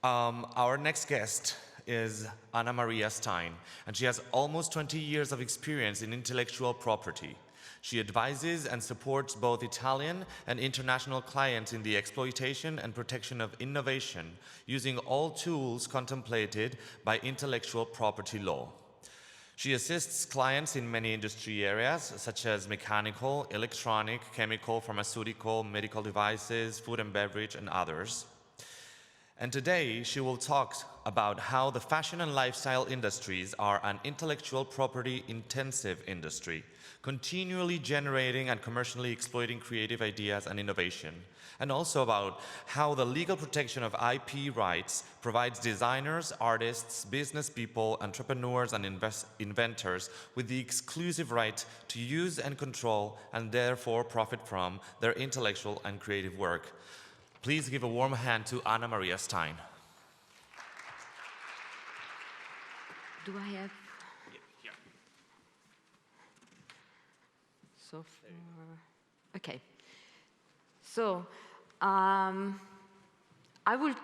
Our next guest is Annamaria Stein, and she has almost 20 years of experience in intellectual property. She advises and supports both Italian and international clients in the exploitation and protection of innovation, using all tools contemplated by intellectual property law. She assists clients in many industry areas, such as mechanical, electronic, chemical, pharmaceutical, medical devices, food and beverage, and others. And today, she will talk about how the fashion and lifestyle industries are an intellectual property-intensive industry, continually generating and commercially exploiting creative ideas and innovation, and also about how the legal protection of IP rights provides designers, artists, business people, entrepreneurs, and inventors with the exclusive right to use and control, and therefore profit from, their intellectual and creative work. Please give a warm hand to Annamaria Stein. Do I have? Yeah. So far, okay. So I will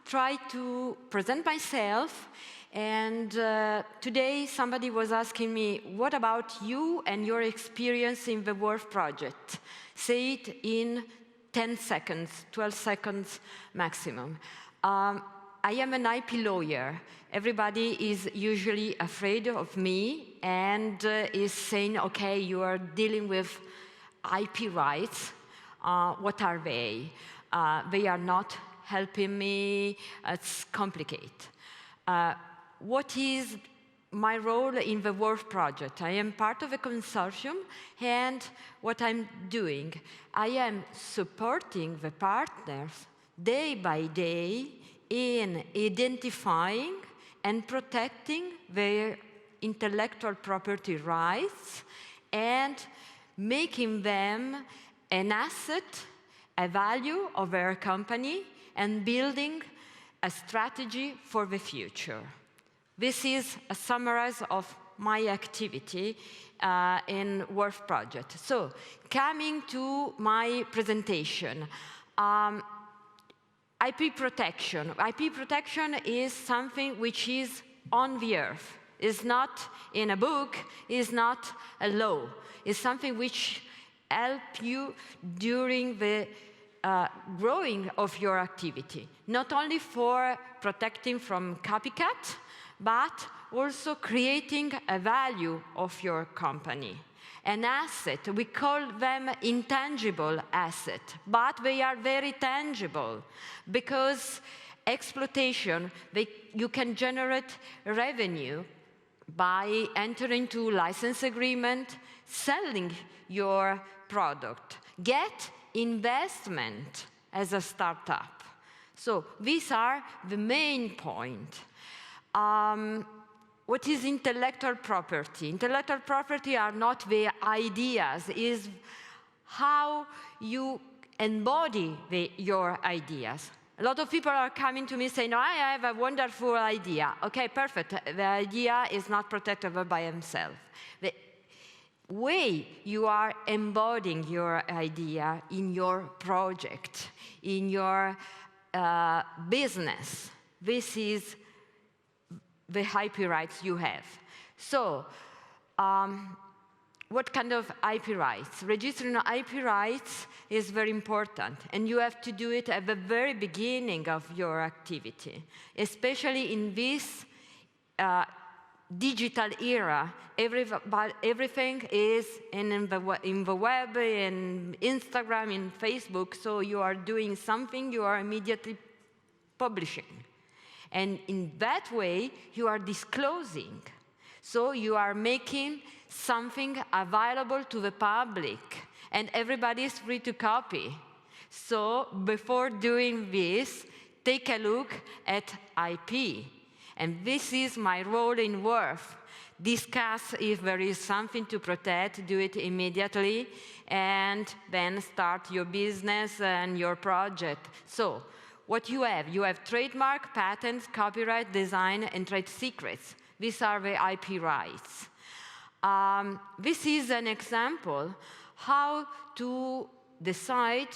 try to present myself. And today somebody was asking me, what about you and your experience in the WRF project? Say it in 10 seconds, 12 seconds maximum. I am an IP lawyer. Everybody is usually afraid of me and is saying, okay, you are dealing with IP rights. What are they? They are not helping me. It's complicated. What is my role in the WRF project? I am part of a consortium, and what I'm doing, I am supporting the partners day by day in identifying and protecting their intellectual property rights and making them an asset, a value of their company, and building a strategy for the future. This is a summary of my activity in WRF project. So, coming to my presentation, IP protection. IP protection is something which is on the earth. It's not in a book, it's not a law. It's something which helps you during the growing of your activity, not only for protecting from copycat, but also creating a value of your company. An asset, we call them intangible asset, but they are very tangible because exploitation, you can generate revenue by entering into license agreement, selling your product, get investment as a startup. So these are the main point. What is intellectual property? Intellectual property are not the ideas, is how you embody your ideas. A lot of people are coming to me saying, I have a wonderful idea. Okay, perfect. The idea is not protectable by himself. The way you are embodying your idea in your project, in your business, this is the IP rights you have. So, what kind of IP rights? Registering IP rights is very important, and you have to do it at the very beginning of your activity, especially in this digital era. Everything is in the web, in Instagram, in Facebook, so you are doing something, you are immediately publishing. And in that way, you are disclosing. So you are making something available to the public, and everybody is free to copy. So before doing this, take a look at IP. And this is my role in WRF. Discuss if there is something to protect, do it immediately, and then start your business and your project. So, what you have trademark, patents, copyright, design, and trade secrets. These are the IP rights. This is an example how to decide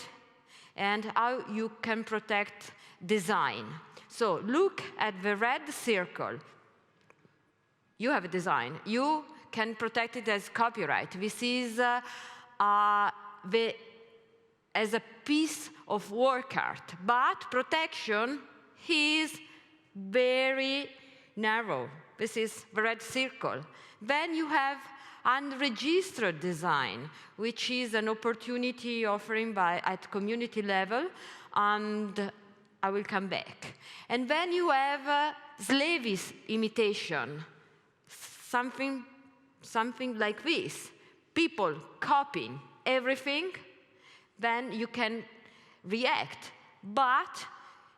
and how you can protect design. So look at the red circle. You have a design. You can protect it as copyright. This is as a piece of work art, but protection is very narrow. This is the red circle. Then you have unregistered design, which is an opportunity offering at community level, and I will come back. And then you have slavish imitation, something like this. People copying everything, then you can react, but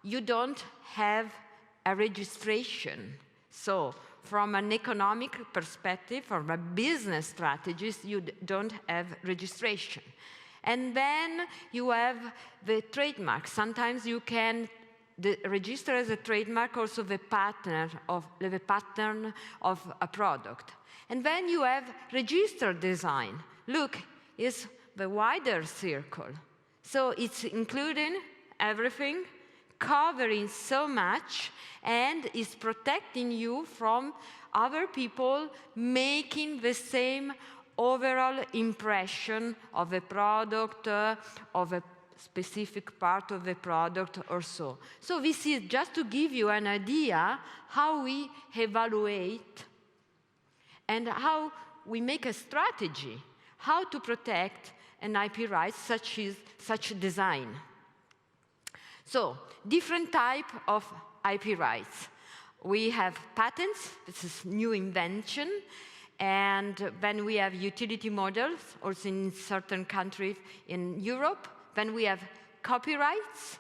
you don't have a registration. So from an economic perspective, from a business strategist, you don't have registration. And then you have the trademark. Sometimes you can register as a trademark also the pattern of a product. And then you have registered design. Look, it's the wider circle. So it's including everything, covering so much, and is protecting you from other people making the same overall impression of a product, of a specific part of the product or so. So this is just to give you an idea how we evaluate and how we make a strategy, how to protect an IP right such design. So, different type of IP rights. We have patents, this is new invention, and then we have utility models, also in certain countries in Europe. Then we have copyrights,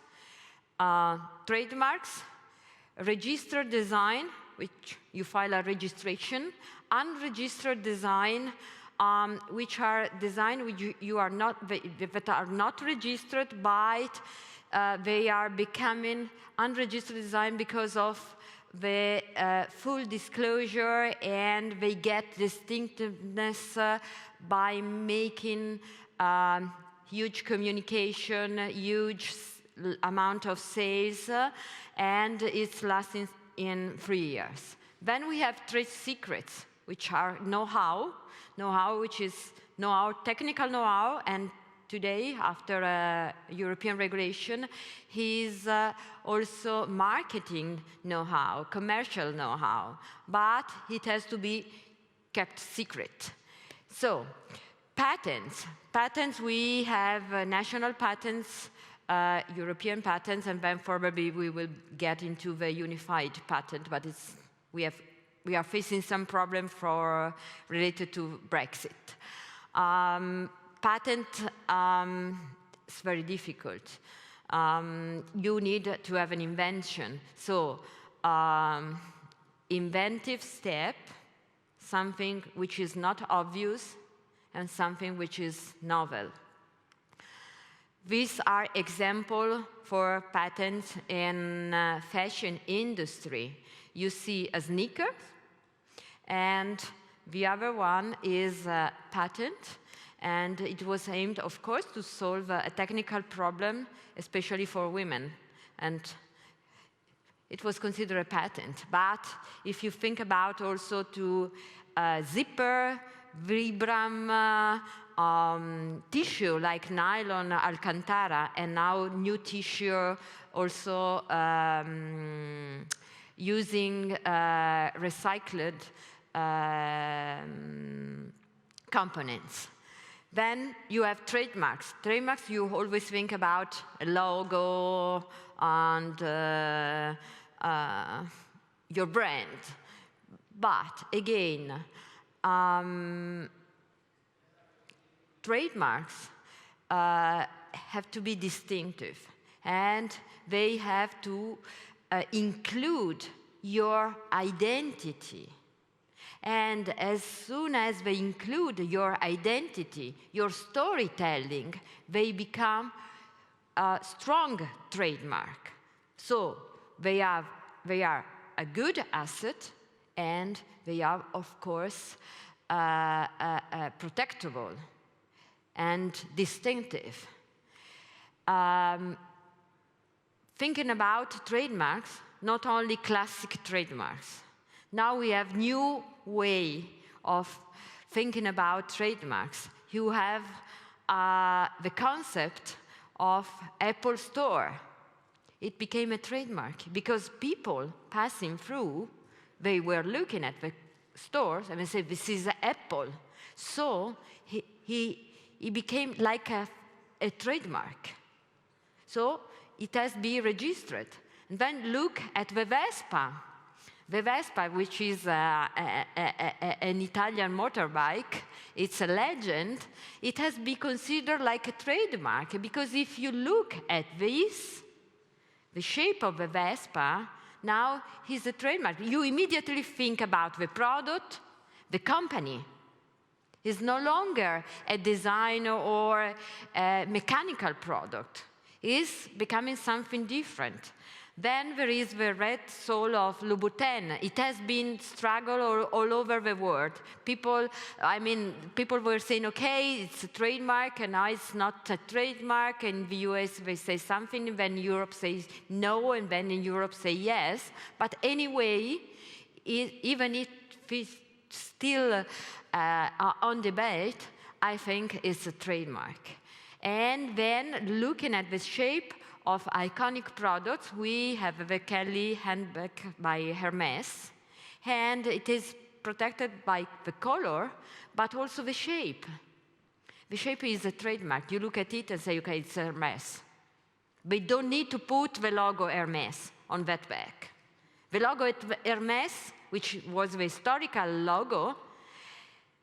trademarks, registered design, which you file a registration, unregistered design, which are design which that are not registered, but they are becoming unregistered design because of the full disclosure, and they get distinctiveness by making huge communication, huge amount of sales, and it's lasting in 3 years. Then we have trade secrets, which are know-how, which is technical know-how, and today, after a European regulation, is also marketing know-how, commercial know-how, but it has to be kept secret. So, patents. Patents, we have national patents, European patents, and then probably we will get into the unified patent, but we are facing some problem related to Brexit. Patent is very difficult. You need to have an invention. So, inventive step, something which is not obvious, and something which is novel. These are examples for patents in fashion industry. You see a sneaker, and the other one is a patent, and it was aimed, of course, to solve a technical problem, especially for women. And it was considered a patent. But if you think about also to zipper, Vibram, tissue like nylon, Alcantara, and now new tissue also using recycled components. Then you have trademarks. Trademarks, you always think about a logo and your brand. But again, trademarks have to be distinctive, and they have to include your identity. And as soon as they include your identity, your storytelling, they become a strong trademark. So they are a good asset, and they are, of course, protectable and distinctive. thinking about trademarks, not only classic trademarks. Now we have new way of thinking about trademarks. You have the concept of Apple Store. It became a trademark because people passing through, they were looking at the stores and they said, this is Apple. So he became like a trademark. So it has been registered. And then look at the Vespa. The Vespa, which is an Italian motorbike, it's a legend. It has been considered like a trademark because if you look at this, the shape of the Vespa, now is a trademark. You immediately think about the product, the company. It's no longer a design or a mechanical product. It's becoming something different. Then there is the red soul of Louboutin. It has been struggled all over the world. People were saying, okay, it's a trademark, and now it's not a trademark. In the US, they say something, and then Europe says no, and then in Europe say yes. But anyway, even if it's still on debate, I think it's a trademark. And then looking at the shape of iconic products, we have the Kelly handbag by Hermès, and it is protected by the color, but also the shape. The shape is a trademark. You look at it and say, okay, it's Hermès. We don't need to put the logo Hermès on that bag. The logo at Hermès, which was the historical logo,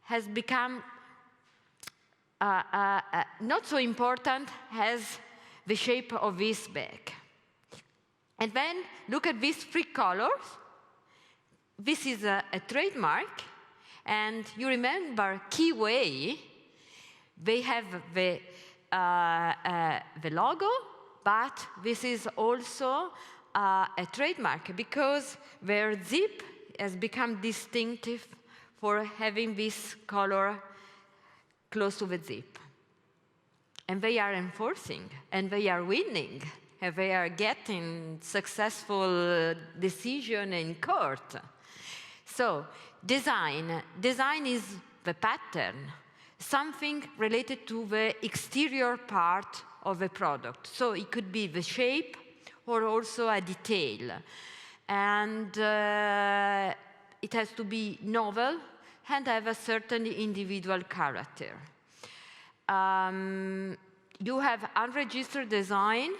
has become not so important as the shape of this bag. And then look at these three colors. This is a trademark, and you remember Keyway, they have the logo, but this is also a trademark because their zip has become distinctive for having this color close to the zip. And they are enforcing, and they are winning, and they are getting successful decision in court. So design is the pattern, something related to the exterior part of the product. So it could be the shape or also a detail. And it has to be novel and have a certain individual character. You have unregistered design,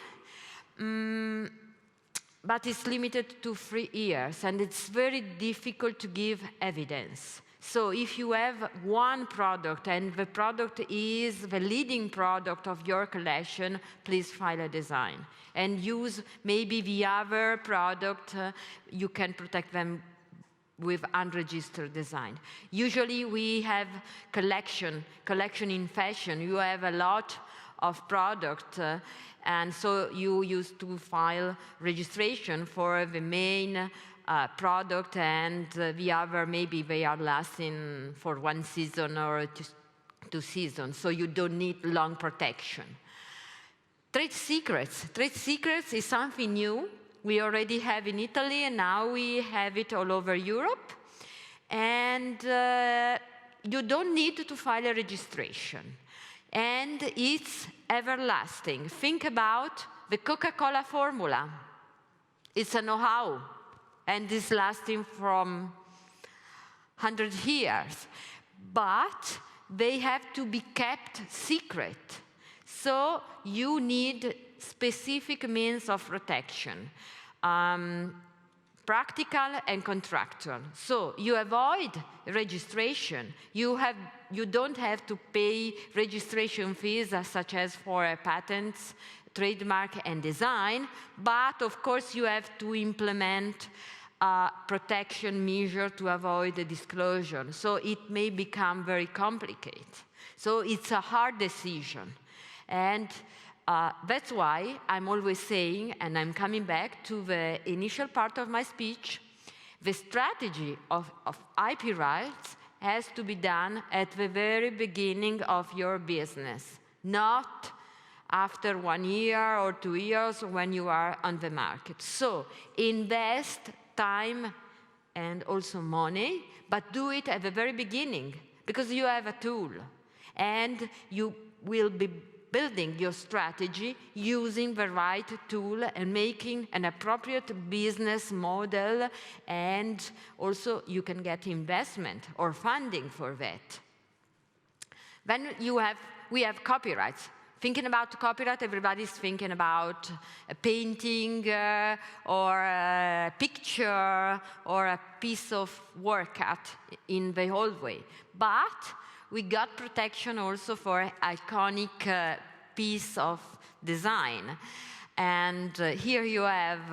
but it's limited to 3 years, and it's very difficult to give evidence. So if you have one product and the product is the leading product of your collection, please file a design and use maybe the other product. You can protect them with unregistered design. Usually we have collection in fashion. You have a lot of product, and so you used to file registration for the main product, and the other maybe they are lasting for 1 season or 2 seasons, so you don't need long protection. Trade secrets is something new. We already have in Italy, and now we have it all over Europe. And you don't need to file a registration. And it's everlasting. Think about the Coca-Cola formula. It's a know-how, and it's lasting from 100 years. But they have to be kept secret. So you need specific means of protection, practical and contractual. So you avoid registration. You don't have to pay registration fees such as for patents, trademark, and design, but of course you have to implement protection measure to avoid the disclosure. So it may become very complicated. So it's a hard decision. And that's why I'm always saying, and I'm coming back to the initial part of my speech, the strategy of IP rights has to be done at the very beginning of your business, not after 1 year or 2 years when you are on the market. So invest time and also money, but do it at the very beginning, because you have a tool, and you will be building your strategy using the right tool and making an appropriate business model, and also you can get investment or funding for that. Then we have copyrights. Thinking about copyright, everybody's thinking about a painting or a picture or a piece of work art in the hallway. But we got protection also for iconic piece of design. And here you have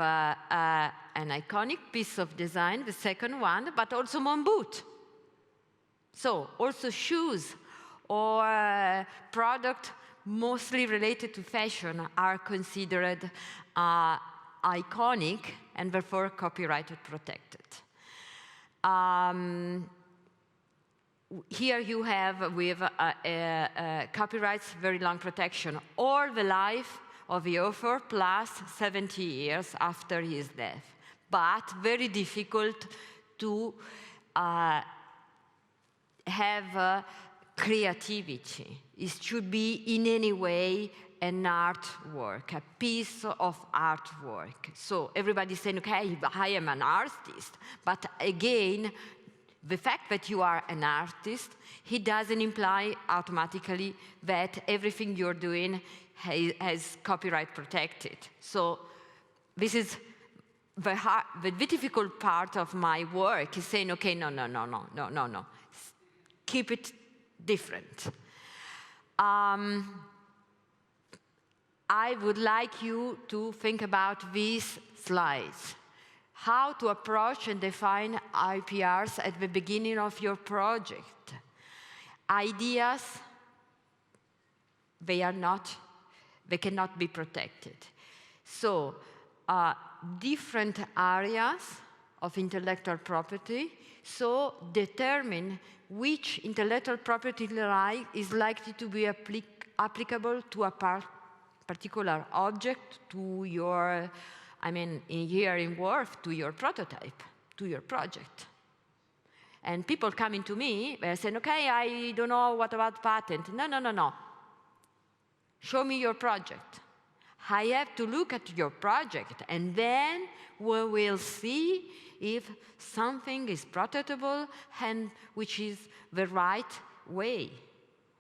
an iconic piece of design, the second one, but also moon boot. So also shoes or product mostly related to fashion are considered iconic and therefore copyright protected. Here you have with copyrights very long protection, all the life of the author plus 70 years after his death, but very difficult to have creativity. It should be in any way an artwork, a piece of artwork. So everybody's saying, okay, I am an artist, but again, the fact that you are an artist, it doesn't imply automatically that everything you're doing has copyright protected. So this is the difficult part of my work, is saying, okay, no. Keep it different. I would like you to think about these slides. How to approach and define IPRs at the beginning of your project. Ideas, they cannot be protected. So, different areas of intellectual property, so determine which intellectual property right is likely to be applicable to a particular object, to your, here in Wharf, to your prototype, to your project. And people coming to me, they're saying, okay, I don't know, what about patent? No. Show me your project. I have to look at your project, and then we will see if something is protectable and which is the right way.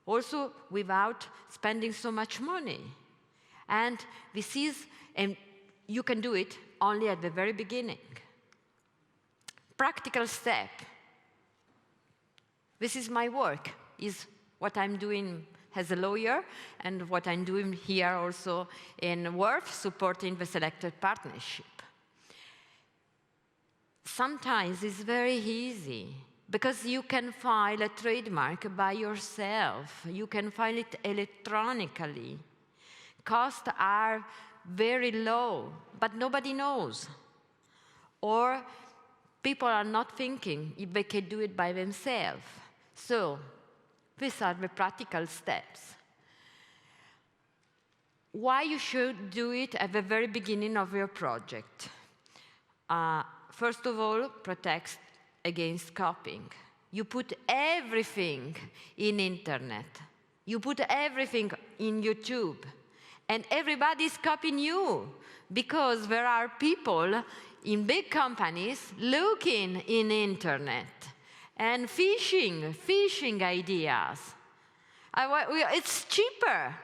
Also, without spending so much money. And this is, and you can do it only at the very beginning. Practical step. This is my work, is what I'm doing as a lawyer and what I'm doing here also in Wharf, supporting the selected partnership. Sometimes it's very easy because you can file a trademark by yourself. You can file it electronically. Costs are very low, but nobody knows. Or people are not thinking if they can do it by themselves. So these are the practical steps. Why you should do it at the very beginning of your project? First of all, protects against copying. You put everything in internet. You put everything in YouTube. And everybody's copying you because there are people in big companies looking in internet and fishing ideas. It's cheaper.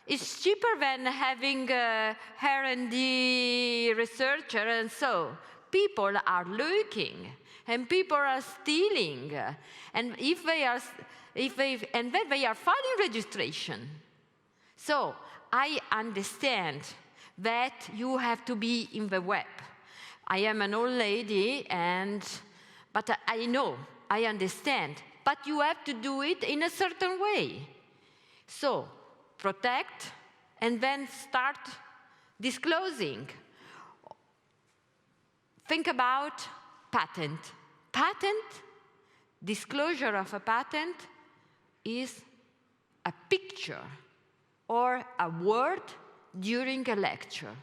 It's cheaper than having a R&D researcher, and so people are looking and people are stealing, and then they are filing registration. So I understand that you have to be in the web. I am an old lady, but I understand. But you have to do it in a certain way. So protect and then start disclosing. Think about patent. Disclosure of a patent is a picture or a word during a lecture.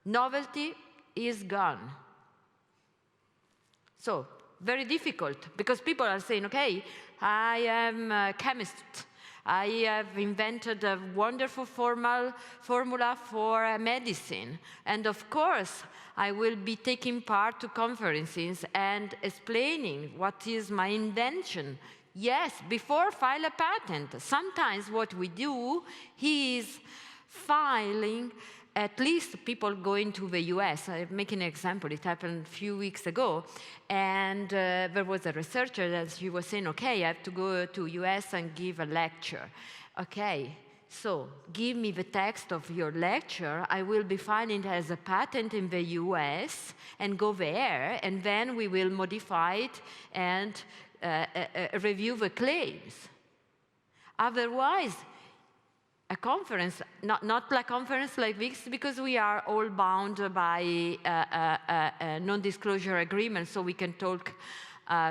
Novelty is gone. So, very difficult, because people are saying, okay, I am a chemist. I have invented a wonderful formula for medicine. And of course, I will be taking part to conferences and explaining what is my invention. Yes, before file a patent. Sometimes what we do is filing. At least people going to the US, I'm making an example, it happened a few weeks ago, and there was a researcher that she was saying, okay, I have to go to US and give a lecture. Okay, so give me the text of your lecture, I will be filing it as a patent in the US and go there, and then we will modify it and review the claims. Otherwise, a conference, not a conference like this, because we are all bound by a non-disclosure agreement, so we can talk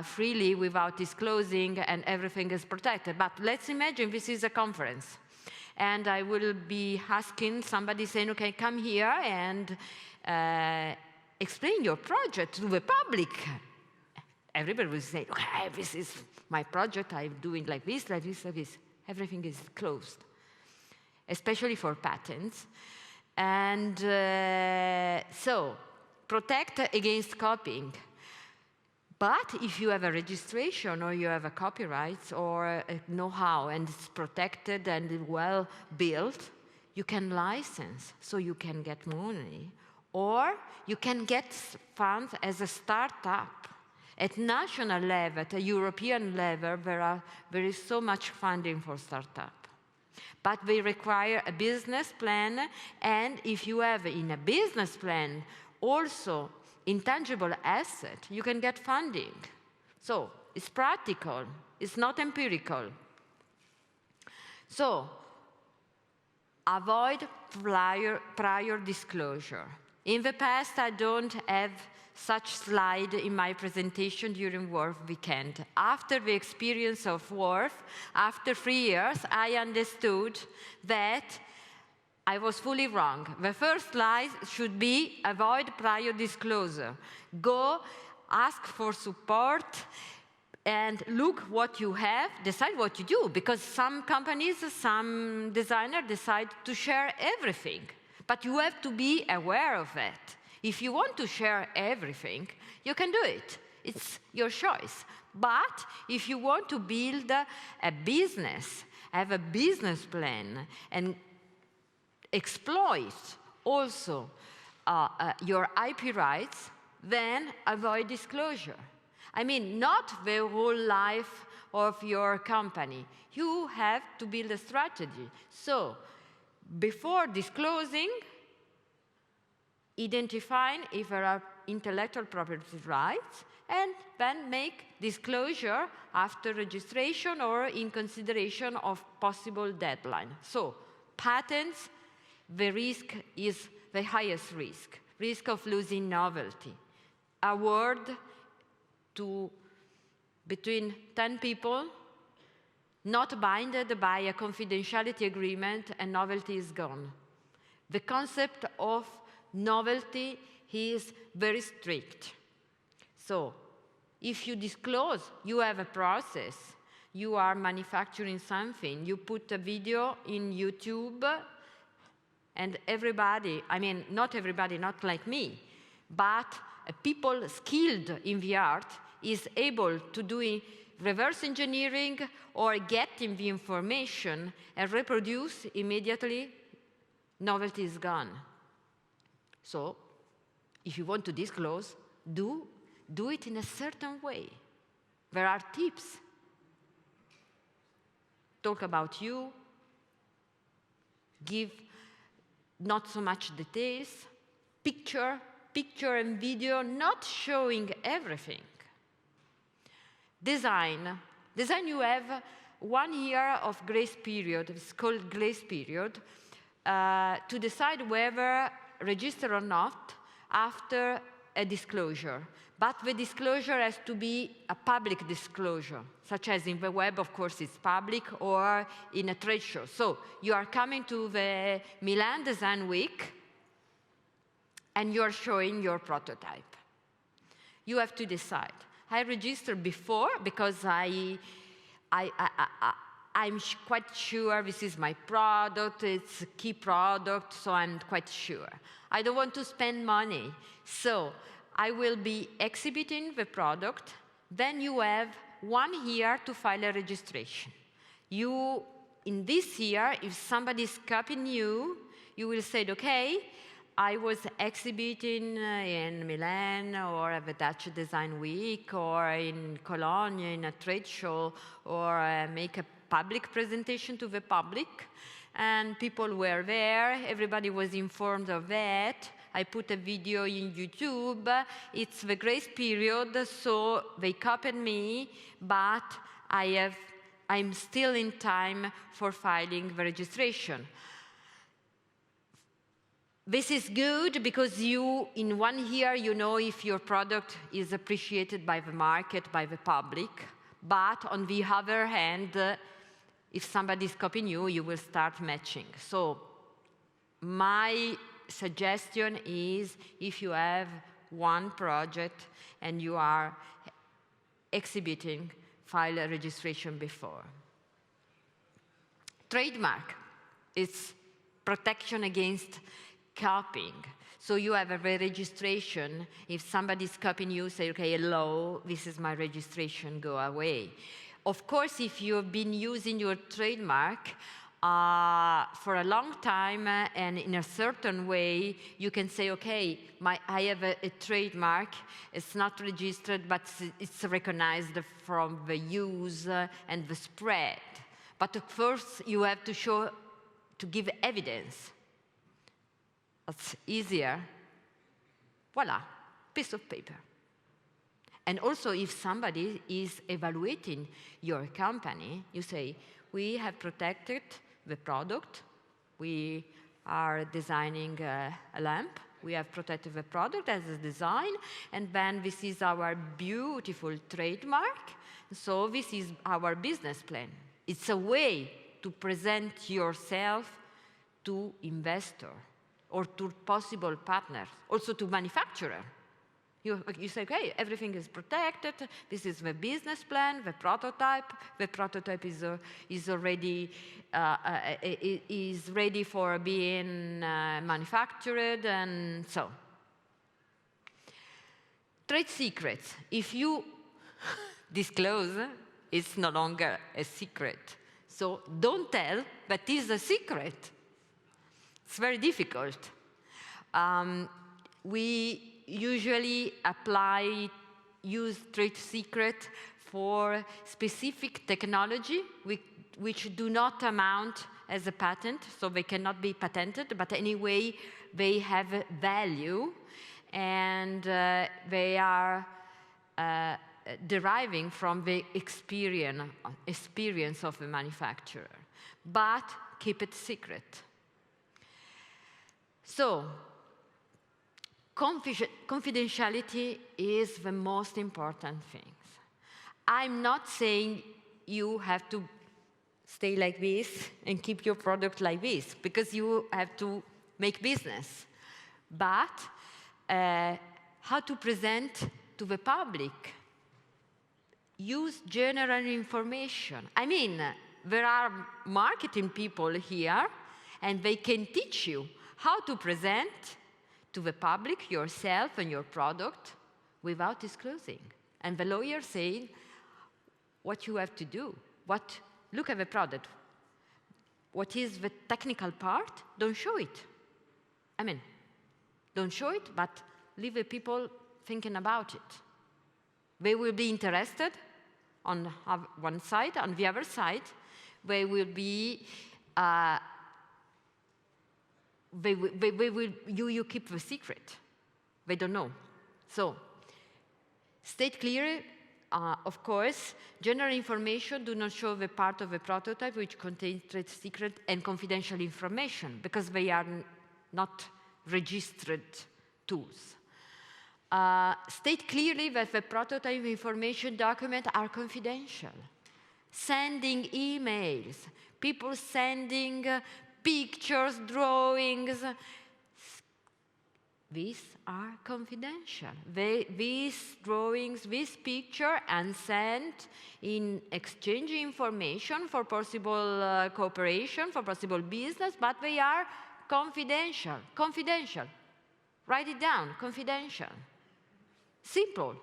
freely without disclosing and everything is protected. But let's imagine this is a conference. And I will be asking somebody saying, okay, come here and explain your project to the public. Everybody will say, okay, this is my project, I'm doing like this, like this, like this. Everything is closed, especially for patents. And so, protect against copying. But if you have a registration or you have a copyright or a know-how and it's protected and well built, you can license, so you can get money. Or you can get funds as a startup. At national level, at a European level, there is so much funding for startups. But they require a business plan, and if you have in a business plan also intangible asset, you can get funding. So it's practical, it's not empirical. So avoid prior disclosure. In the past, I don't have such slide in my presentation during WRF weekend. After the experience of WRF, after 3 years, I understood that I was fully wrong. The first slide should be avoid prior disclosure. Go ask for support and look what you have, decide what you do, because some companies, some designers decide to share everything, but you have to be aware of it. If you want to share everything, you can do it. It's your choice. But if you want to build a business, have a business plan, and exploit also your IP rights, then avoid disclosure. I mean, not the whole life of your company. You have to build a strategy. So, before disclosing, identifying if there are intellectual property rights, and then make disclosure after registration or in consideration of possible deadline. So, patents, the risk is the highest risk of losing novelty. Award to between 10 people, not binded by a confidentiality agreement, and novelty is gone. The concept of novelty is very strict. So, if you disclose, you have a process. You are manufacturing something. You put a video in YouTube, and everybody, I mean, not everybody, not like me, but people skilled in the art is able to do reverse engineering or getting the information and reproduce immediately, novelty is gone. So, if you want to disclose, do it in a certain way. There are tips. Talk about you, give not so much details, picture and video, not showing everything. Design, you have 1 year of grace period, it's called grace period, to decide whether register or not after a disclosure. But the disclosure has to be a public disclosure, such as in the web, of course, it's public, or in a trade show. So you are coming to the Milan Design Week, and you are showing your prototype. You have to decide. I registered before because I'm quite sure this is my product, it's a key product, so I'm quite sure. I don't want to spend money, so I will be exhibiting the product. Then you have 1 year to file a registration. In this year, if somebody is copying you, you will say, okay, I was exhibiting in Milan or at the Dutch Design Week or in Cologne in a trade show, or make a public presentation to the public, and people were there, everybody was informed of that. I put a video in YouTube, it's the grace period, so they copied me, but I'm still in time for filing the registration. This is good because in 1 year, you know if your product is appreciated by the market, by the public. But on the other hand, if somebody is copying you, you will start matching. So my suggestion is, if you have one project and you are exhibiting, file a registration before. Trademark is protection against copying. So you have a registration. If somebody is copying you, say, okay, hello, this is my registration, go away. Of course, if you've been using your trademark for a long time and in a certain way, you can say, okay, I have a trademark, it's not registered, but it's recognized from the use and the spread. But of course, you have to give evidence. That's easier. Voila, piece of paper. And also, if somebody is evaluating your company, you say, we have protected the product, we are designing a lamp, we have protected the product as a design, and then this is our beautiful trademark, so this is our business plan. It's a way to present yourself to investor or to possible partners, also to manufacturer. You say, okay, everything is protected, this is the business plan, the prototype is already is ready for being manufactured, and so. Trade secrets, if you disclose, it's no longer a secret. So don't tell, but it's a secret. It's very difficult. We usually use trade secret for specific technology which do not amount as a patent, so they cannot be patented, but anyway, they have value, and they are deriving from the experience of the manufacturer, but keep it secret. So, confidentiality is the most important thing. I'm not saying you have to stay like this and keep your product like this, because you have to make business. But how to present to the public? Use general information. I mean, there are marketing people here, and they can teach you how to present to the public yourself and your product without disclosing. And the lawyer saying what you have to do. Look at the product. What is the technical part? Don't show it. I mean, don't show it, but leave the people thinking about it. They will be interested on one side. On the other side, they will be you keep the secret. They don't know. So, state clearly, of course, general information do not show the part of the prototype which contains trade secret and confidential information, because they are not registered tools. State clearly that the prototype information documents are confidential. Sending emails, people sending pictures, drawings, these are confidential. These drawings, this picture, and sent in exchanging information for possible cooperation, for possible business, but they are confidential. Confidential. Write it down, confidential. Simple,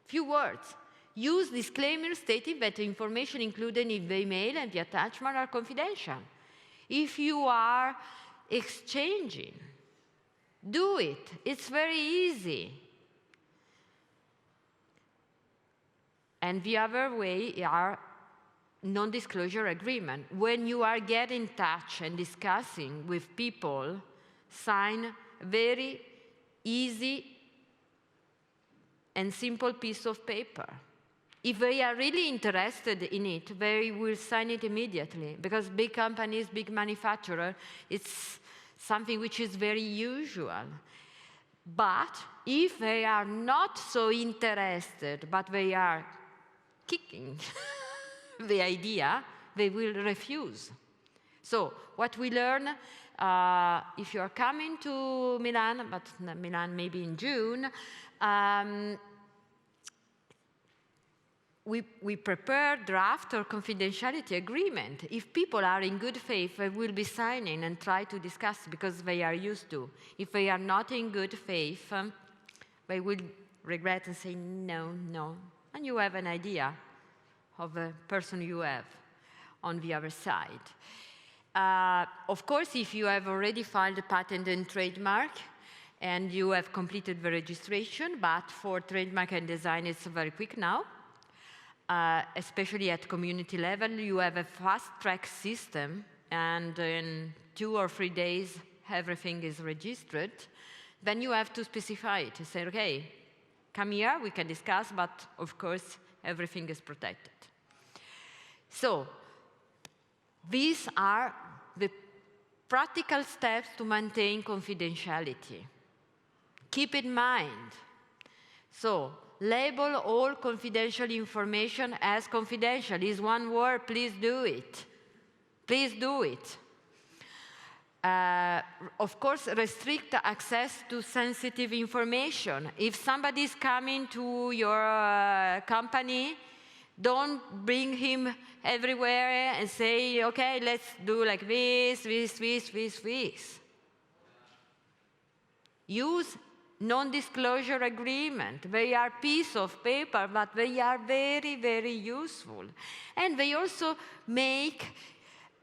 few words. Use disclaimers stating that the information included in the email and the attachment are confidential. If you are exchanging, do it. It's very easy. And the other way are non-disclosure agreement. When you are getting in touch and discussing with people, sign very easy and simple piece of paper. If they are really interested in it, they will sign it immediately, because big companies, big manufacturers, it's something which is very usual. But if they are not so interested, but they are kicking the idea, they will refuse. So what we learn, if you are coming to Milan, but Milan maybe in June, we prepare draft or confidentiality agreement. If people are in good faith, they will be signing and try to discuss because they are used to. If they are not in good faith, they will regret and say no, no. And you have an idea of the person you have on the other side. Of course, if you have already filed a patent and trademark, and you have completed the registration, but for trademark and design, it's very quick now. Especially at community level, you have a fast-track system, and in 2 or 3 days, everything is registered. Then you have to specify it. You say, okay, come here, we can discuss, but of course, everything is protected. So, these are the practical steps to maintain confidentiality. Keep in mind. So, label all confidential information as confidential. Is one word, please do it. Please do it. Of course, restrict access to sensitive information. If somebody is coming to your company, don't bring him everywhere and say, okay, let's do like this. Use non-disclosure agreement. They are piece of paper, but they are very, very useful. And they also make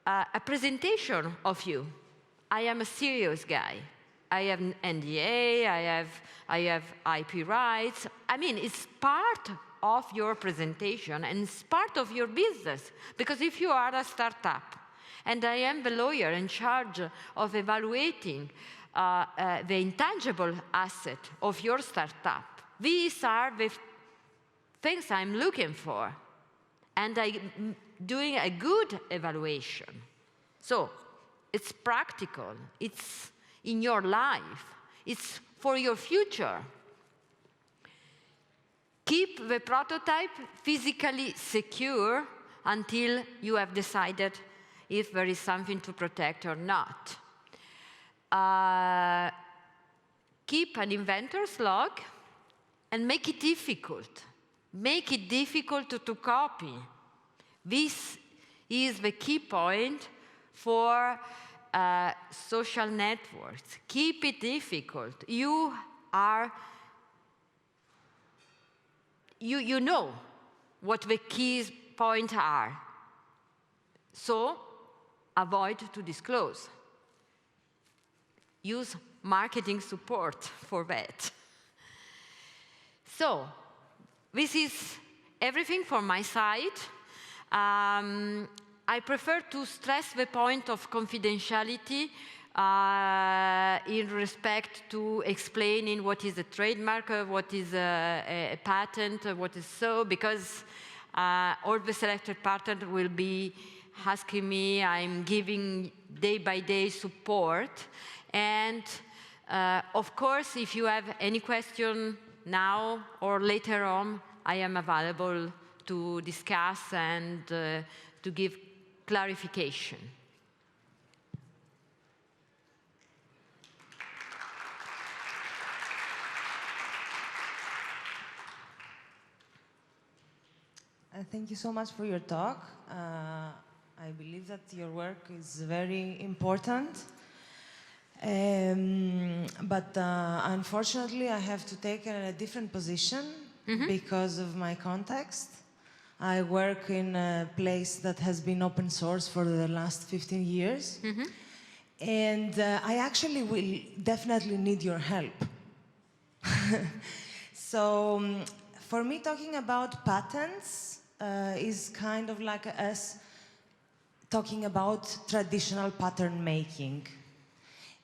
a presentation of you. I am a serious guy. I have an NDA, I have IP rights. I mean, it's part of your presentation and it's part of your business. Because if you are a startup, and I am the lawyer in charge of evaluating the intangible asset of your startup, these are the things I'm looking for. And I'm doing a good evaluation. So, it's practical, it's in your life, it's for your future. Keep the prototype physically secure until you have decided if there is something to protect or not. Keep an inventor's log and make it difficult. Make it difficult to copy. This is the key point for social networks. Keep it difficult. You know what the key points are. So avoid to disclose. Use marketing support for that. So this is everything from my side. I prefer to stress the point of confidentiality in respect to explaining what is a trademark, what is a patent, what is so, because all the selected partners will be asking me, I'm giving day-by-day support. And of course, if you have any question, now or later on, I am available to discuss and to give clarification. Thank you so much for your talk. I believe that your work is very important. But unfortunately, I have to take a different position because of my context. I work in a place that has been open source for the last 15 years. And I actually will definitely need your help. So for me, talking about patents is kind of like us talking about traditional pattern making.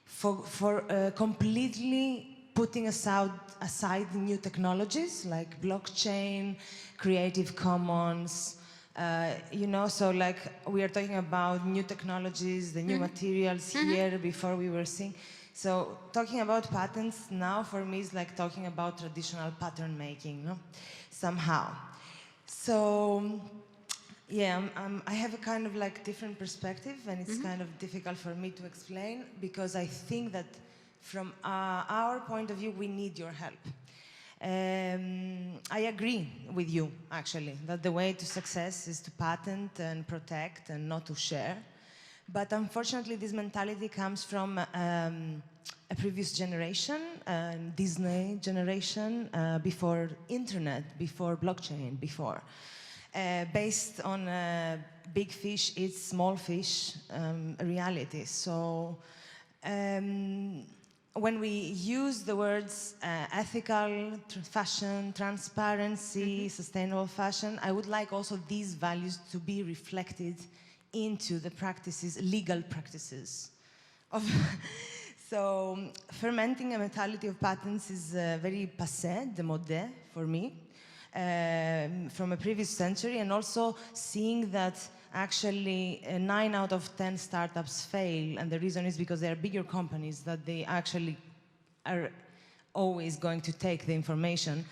For completely putting aside new technologies like blockchain, Creative Commons, you know, so like we are talking about new technologies, the new materials here before we were seeing. So talking about patents now for me is like talking about traditional pattern making, no? Somehow. So yeah, I have a kind of like different perspective, and it's kind of difficult for me to explain because I think that from our point of view, we need your help. I agree with you, actually, that the way to success is to patent and protect and not to share. But unfortunately, this mentality comes from a previous generation, Disney generation, before internet, before blockchain, before. Based on big fish eats small fish reality. So when we use the words ethical fashion, transparency, sustainable fashion, I would like also these values to be reflected into the practices, legal practices. So fermenting a mentality of patents is very passé, démodé for me. From a previous century, and also seeing that actually 9 out of 10 startups fail, and the reason is because they are bigger companies that they actually are always going to take the information.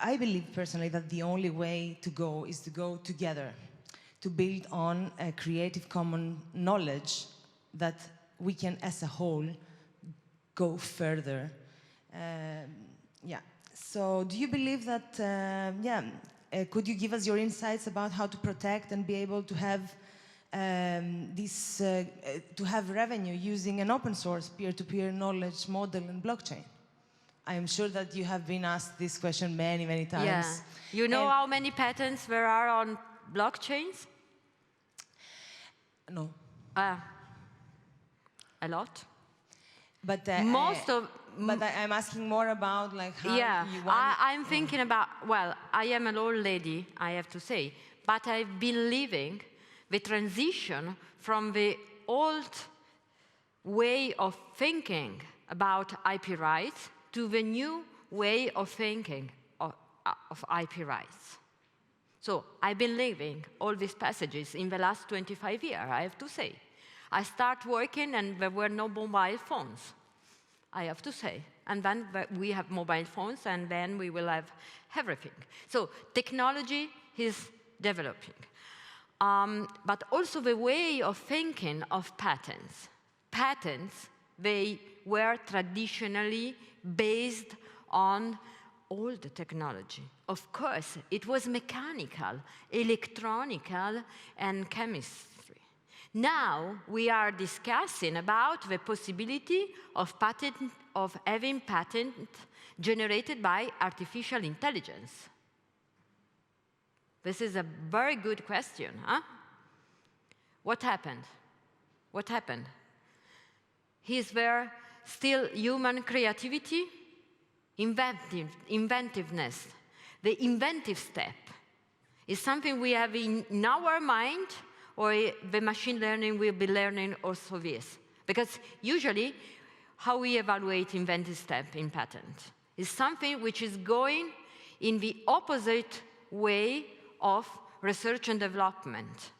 I believe personally that the only way to go is to go together, to build on a creative common knowledge that we can as a whole go further. Yeah. So do you believe that, could you give us your insights about how to protect and be able to have to have revenue using an open source peer-to-peer knowledge model in blockchain? I am sure that you have been asked this question many, many times. Yeah. You know how many patents there are on blockchains? No. A lot. But But I'm asking more about like how you want... I'm thinking about, well, I am an old lady, I have to say, but I've been living the transition from the old way of thinking about IP rights to the new way of thinking of IP rights. So I've been living all these passages in the last 25 years, I have to say. I started working and there were no mobile phones, I have to say. And then we have mobile phones, and then we will have everything. So technology is developing. But also the way of thinking of patents. Patents, they were traditionally based on old technology. Of course, it was mechanical, electronical, and chemistry. Now we are discussing about the possibility of having patent generated by artificial intelligence. This is a very good question, huh? What happened? What happened? Is there still human creativity? Inventiveness. The inventive step is something we have in our mind, or the machine learning will be learning also this. Because usually, how we evaluate inventive step in patent is something which is going in the opposite way of research and development.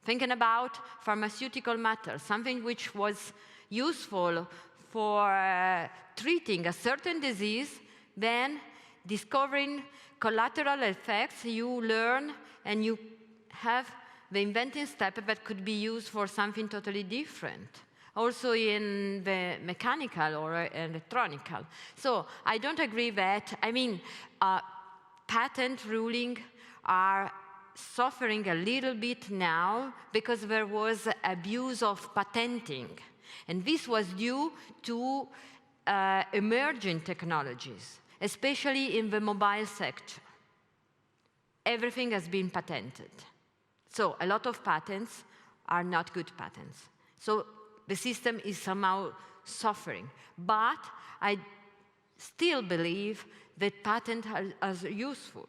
Thinking about pharmaceutical matter, something which was useful for treating a certain disease, then discovering collateral effects, you learn and you have the inventing step that could be used for something totally different. Also in the mechanical or electronical. So I don't agree that, patent ruling are suffering a little bit now because there was abuse of patenting. And this was due to emerging technologies, especially in the mobile sector. Everything has been patented. So a lot of patents are not good patents. So the system is somehow suffering. But I still believe that patents are useful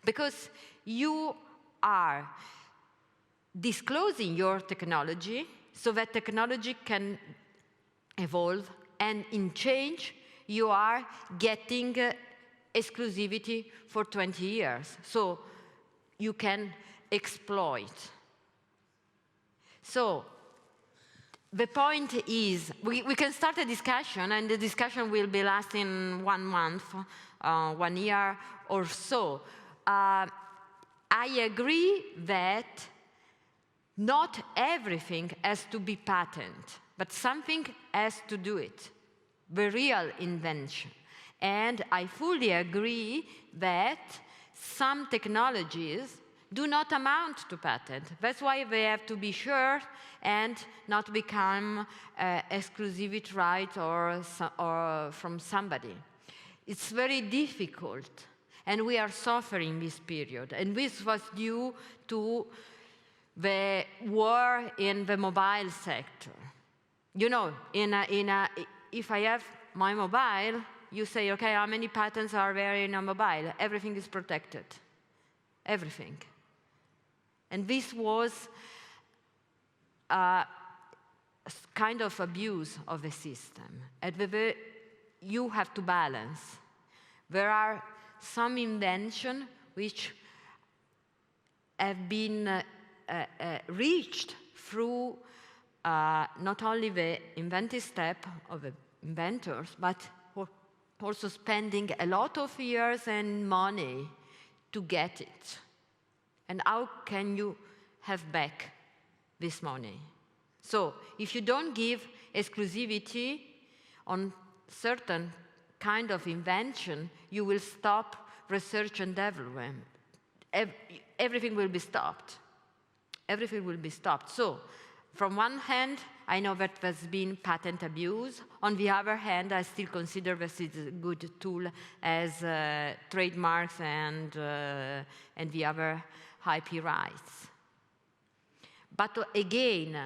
because you are disclosing your technology so that technology can evolve, and in change, you are getting exclusivity for 20 years. So you can exploit. So the point is, we can start a discussion, and the discussion will be lasting 1 month, 1 year or so. I agree that not everything has to be patent, but something has to do it, the real invention. And I fully agree that some technologies do not amount to patent. That's why they have to be shared and not become exclusivity right or from somebody. It's very difficult, and we are suffering this period. And this was due to the war in the mobile sector. You know, if I have my mobile, you say, okay, how many patents are there in a mobile? Everything is protected. Everything. And this was a kind of abuse of the system. You have to balance. There are some inventions which have been reached through not only the inventive step of the inventors, but also spending a lot of years and money to get it. And how can you have back this money? So if you don't give exclusivity on certain kind of invention, you will stop research and development. Everything will be stopped. Everything will be stopped. So from one hand, I know that there's been patent abuse. On the other hand, I still consider this is a good tool as trademarks and the other IP rights. But again,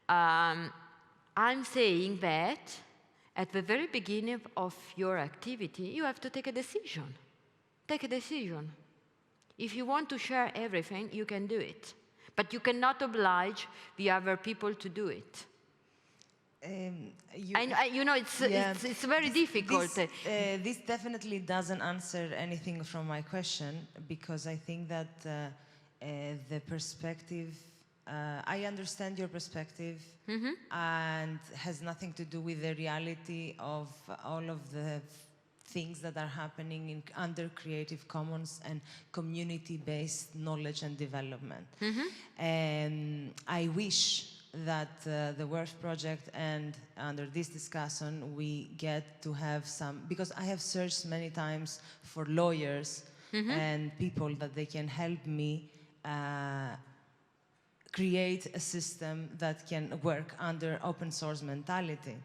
I'm saying that at the very beginning of your activity, you have to take a decision. Take a decision. If you want to share everything, you can do it. But you cannot oblige the other people to do it. It's very difficult. This definitely doesn't answer anything from my question, because I think that the perspective, I understand your perspective, and has nothing to do with the reality of all of the things that are happening under Creative Commons and community-based knowledge and development. And I wish that the WORF project and under this discussion we get to have some, because I have searched many times for lawyers and people that they can help me create a system that can work under open source mentality.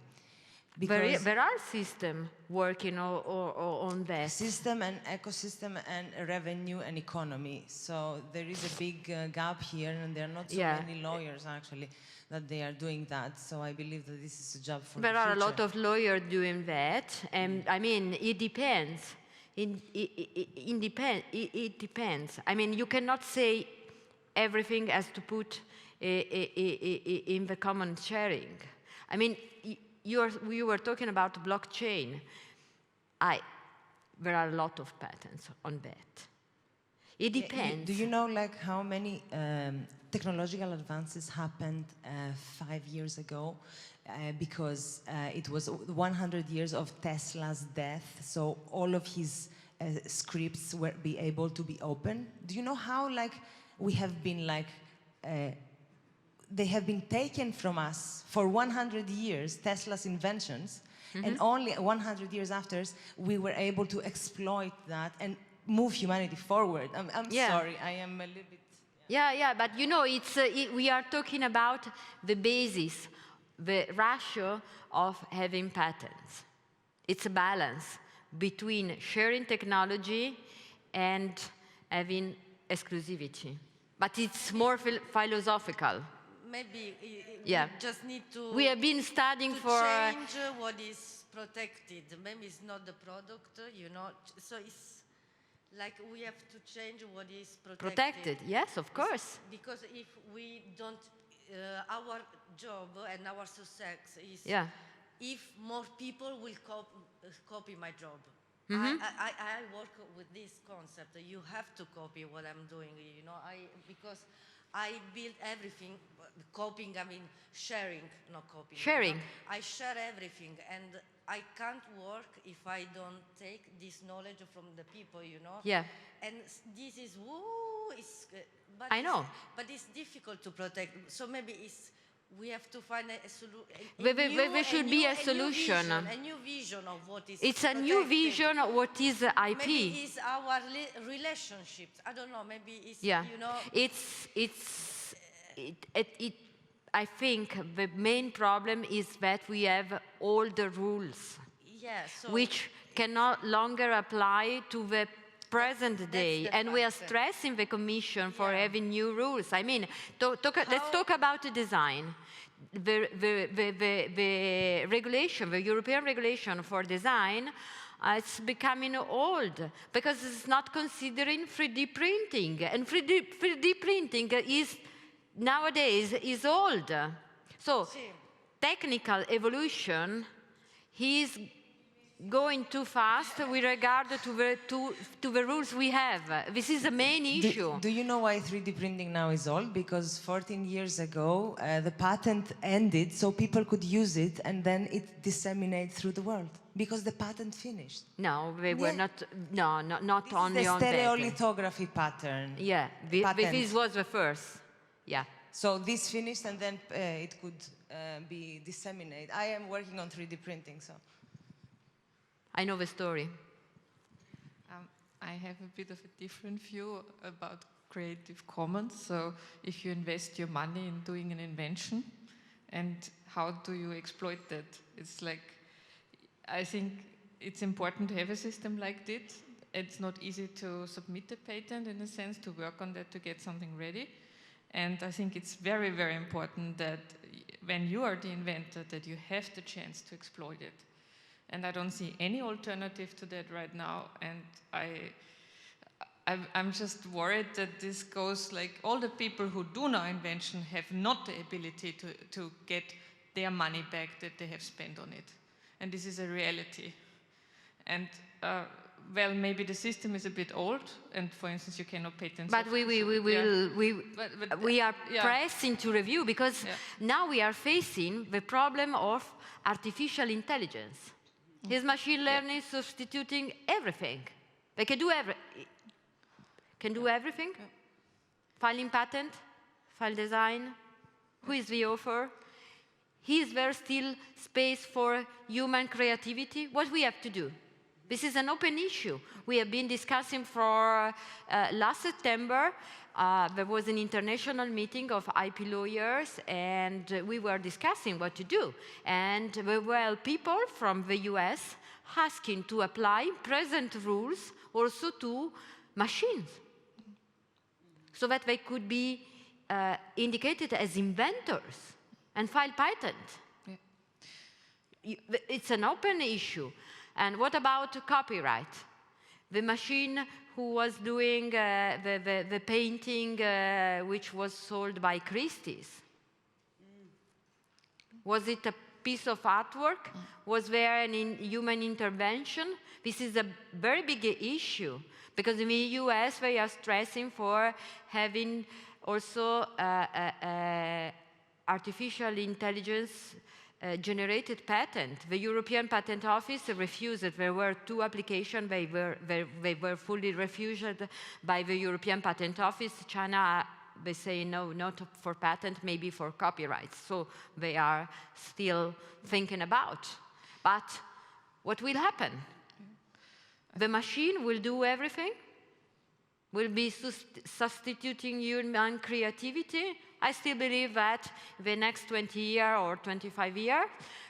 Because there are systems working on that. System and ecosystem and revenue and economy. So there is a big gap here, and there are not so many lawyers actually that they are doing that. So I believe that this is a job for the future. There are a lot of lawyers doing that, and I mean, it depends. It depends. I mean, you cannot say everything has to put in the common sharing. I mean, you were talking about blockchain. There are a lot of patents on that. It depends. Do you know like how many technological advances happened 5 years ago? Because it was 100 years of Tesla's death, so all of his scripts were able to be open. Do you know how like we have been like they have been taken from us for 100 years, Tesla's inventions, and only 100 years after we were able to exploit that and move humanity forward. I'm sorry, I am a little bit... Yeah, but you know, we are talking about the basis, the ratio of having patents. It's a balance between sharing technology and having exclusivity. But it's more philosophical. Maybe we just need to... We have been studying for... change what is protected. Maybe it's not the product, you know. So it's like we have to change what is protected. Protected, yes, of course. Because if we don't... our job and our success is if more people will copy my job. I work with this concept. You have to copy what I'm doing, you know, because I build everything, copying, I mean sharing, not copying. Sharing. You know? I share everything, and I can't work if I don't take this knowledge from the people, you know? Yeah. And this is, but I know. But it's difficult to protect, so maybe we have to find a solution. There should be a solution. A new vision of what is It's a new vision of what is IP. Maybe it's our relationships. I don't know. Maybe it's, you know. I think the main problem is that we have all the rules, which cannot longer apply to the present day, and we are stressing the Commission for having new rules. I mean, let's talk about the design. The regulation, the European regulation for design, it's becoming old because it's not considering 3D printing, and 3D printing is nowadays is old. So technical evolution is going too fast with regard to the rules we have. This is the main issue. Do you know why 3D printing now is old? Because 14 years ago, the patent ended, so people could use it, and then it disseminated through the world. Because the patent finished. No, they were not. No, not this only is the on that. stereolithography pattern. Yeah, this was the first. Yeah. So this finished, and then it could be disseminated. I am working on 3D printing, so. I know the story. I have a bit of a different view about Creative Commons. So if you invest your money in doing an invention, and how do you exploit that? It's like, I think it's important to have a system like this. It's not easy to submit a patent, in a sense, to work on that, to get something ready. And I think it's very, very important that when you are the inventor, that you have the chance to exploit it. And I don't see any alternative to that right now. And I'm just worried that this goes like all the people who do now invention have not the ability to get their money back that they have spent on it. And this is a reality. And well, maybe the system is a bit old, and for instance, you cannot patent. But we are pressing to review, because now we are facing the problem of artificial intelligence. Is machine learning substituting everything? They can do everything. Filing patent, file design. Who is the author? Is there still space for human creativity? What we have to do? This is an open issue. We have been discussing for last September. There was an international meeting of IP lawyers, and we were discussing what to do. And there were people from the US asking to apply present rules also to machines, so that they could be indicated as inventors and file patent. It's an open issue. And what about copyright? The machine who was doing the painting which was sold by Christie's, was it piece of artwork? Was there an human intervention? This is a very big issue, because in the US they are stressing for having also artificial intelligence generated patent. The European Patent Office refused it. There were 2 applications. They were fully refused by the European Patent Office. China, they say no, not for patent, maybe for copyrights. So they are still thinking about. But what will happen? The machine will do everything? Will be substituting human creativity? I still believe that the next 20 years or 25 years,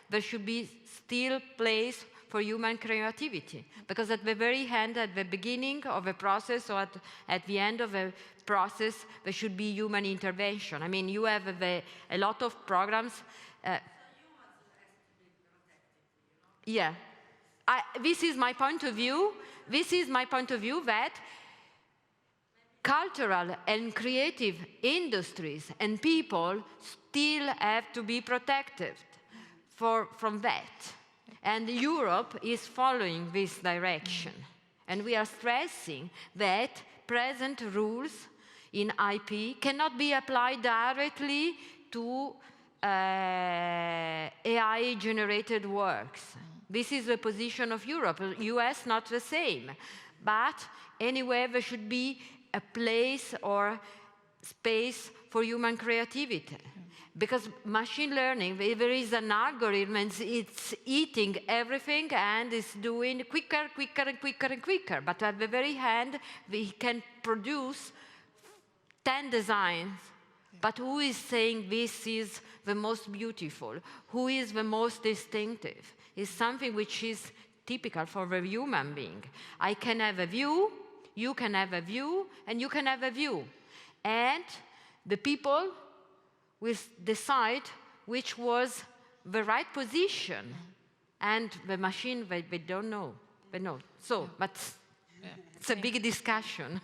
there should be still place for human creativity. Because at the very end, at the beginning of a process or at the end of a process, there should be human intervention. I mean, you have a lot of programs. Yeah. This is my point of view. This is my point of view that cultural and creative industries and people still have to be protected from that. And Europe is following this direction. And we are stressing that present rules in IP cannot be applied directly to AI-generated works. This is the position of Europe. US, not the same. But anyway, there should be a place or space for human creativity. Because machine learning, there is an algorithm, and it's eating everything and it's doing quicker, quicker, and quicker, and quicker. But at the very end, we can produce 10 designs. But who is saying this is the most beautiful? Who is the most distinctive? It's something which is typical for the human being. I can have a view, you can have a view, and you can have a view. And the people will decide which was the right position. And the machine, they don't know. They know. So, but it's a big discussion.